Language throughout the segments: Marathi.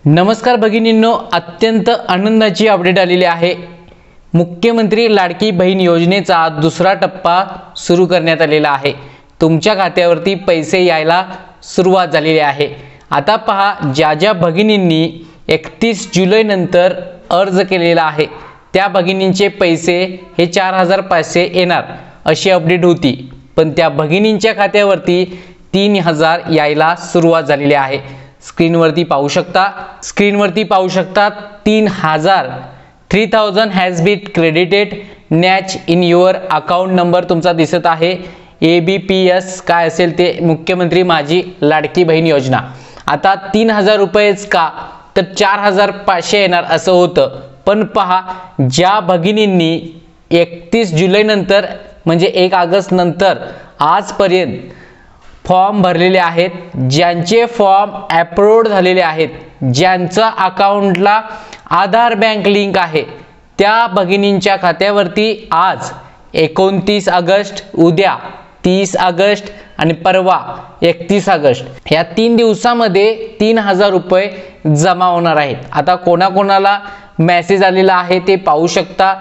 नमस्कार भगिनींनो, अत्यंत आनंदाची अपडेट आलेली आहे। मुख्यमंत्री लाडकी बहीण योजनेचा दुसरा टप्पा सुरू करण्यात आलेला आहे। तुमच्या खात्यावरती पैसे यायला सुरुवात झालेली आहे। आता पहा, ज्या ज्या भगिनींनी 31 जुलै नंतर अर्ज केलेला आहे त्या भगिनींचे पैसे हे 4500 येणार अशी अपडेट होती, पण त्या भगिनींच्या खात्यावरती 3000 यायला सुरुवात झालेली आहे। स्क्रीनवरती पाहू शकता 3000 हॅज बीन क्रेडिटेड नॅच इन युअर अकाउंट नंबर तुमचा दिसत आहे। ABPS काय असेल ते मुख्यमंत्री माझी लाडकी बहीण योजना। आता 3000 रुपयेच का तर 4500 येणार असं होतं, पण पहा, ज्या भगिनींनी 31 जुलै नंतर म्हणजे 1 ऑगस्ट नंतर आजपर्यंत फॉर्म भरलेले आहेत, ज्यांचे फॉर्म अप्रूव्ड झालेले आहेत, ज्यांचा अकाउंटला आधार बँक लिंक आहे, त्या भगिनींच्या खात्यावरती आज 29 ऑगस्ट, उद्या 30 ऑगस्ट आणि परवा 31 ऑगस्ट या 3 दिवसामध्ये 3000 रुपये जमा होणार आहेत। आता कोणाकोणाला मेसेज आलेला आहे ते पाहू शकता।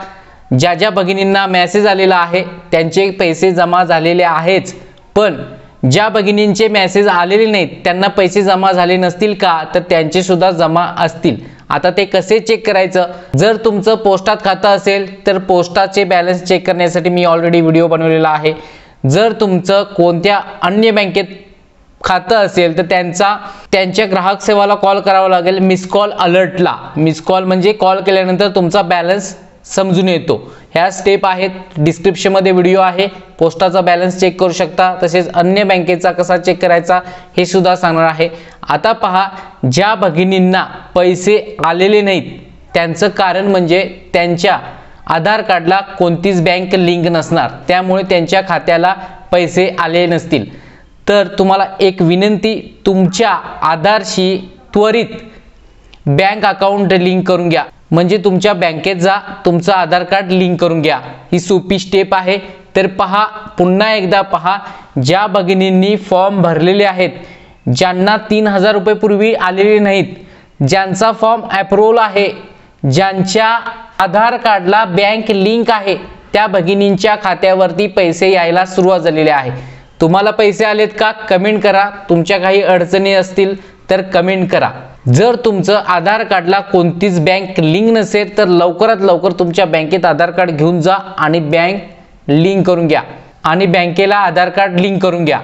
ज्या ज्या भगिनींना मेसेज आलेला आहे त्यांचे पैसे जमा झालेले आहेच, पण ज्या भगिनींचे मेसेज आलेले नाहीत त्यांना पैसे जमा झाले नसतील का तर त्यांचे सुद्धा जमा असतील। आता ते कसे चेक करायचं? जर तुमचं पोस्टात खातं असेल तर पोस्टाचे बॅलन्स चेक करण्यासाठी मी ऑलरेडी व्हिडिओ बनवलेला आहे। जर तुमचं कोणत्या अन्य बँकेत खातं असेल तर त्यांच्या ग्राहक सेवाला कॉल करावा लागेल, मिस कॉल अलर्टला। मिस कॉल म्हणजे कॉल केल्यानंतर तुमचा बॅलन्स समजून येतो। ह्या स्टेप आहेत, डिस्क्रिप्शन मध्ये व्हिडिओ आहे, पोस्टाचा बॅलन्स चेक करू शकता, तसेच अन्य बँकेचा कसा चेक करायचा हे सुद्धा सांगणार आहे। आता पहा, ज्या भगिनींना पैसे आलेले नाहीत त्यांचं कारण म्हणजे त्यांच्या आधार कार्डला कोणतीच बँक लिंक नसणार, त्यामुळे त्यांच्या खात्याला पैसे आले नसतील। तर तुम्हाला एक विनंती, तुमच्या आधारशी त्वरित बँक अकाउंट लिंक करून घ्या, म्हणजे तुमच्या बँकेत जा, तुमचं आधार कार्ड लिंक करून घ्या। ही सोपी स्टेप आहे। तर पहा, पुन्हा एकदा पहा, ज्या भगिनींनी फॉर्म भरलेले आहेत, ज्यांना 3000 रुपये पूर्वी आलेले नाहीत, ज्यांचा फॉर्म अप्रूव्हल आहे, ज्यांच्या आधार कार्डला बँक लिंक आहे, त्या भगिनींच्या खात्यावरती पैसे यायला सुरुवात झालेली आहे। तुम्हाला पैसे आलेत का कमेंट करा। तुमच्या काही अडचणी असतील तर कमेंट करा। जर तुमचं आधार कार्डला कोणतीच बँक लिंक नसेल तर लवकरात लवकर तुमच्या बँकेत आधार कार्ड घेऊन जा आणि बँक लिंक करून घ्या आणि बँकेला आधार कार्ड लिंक करून घ्या।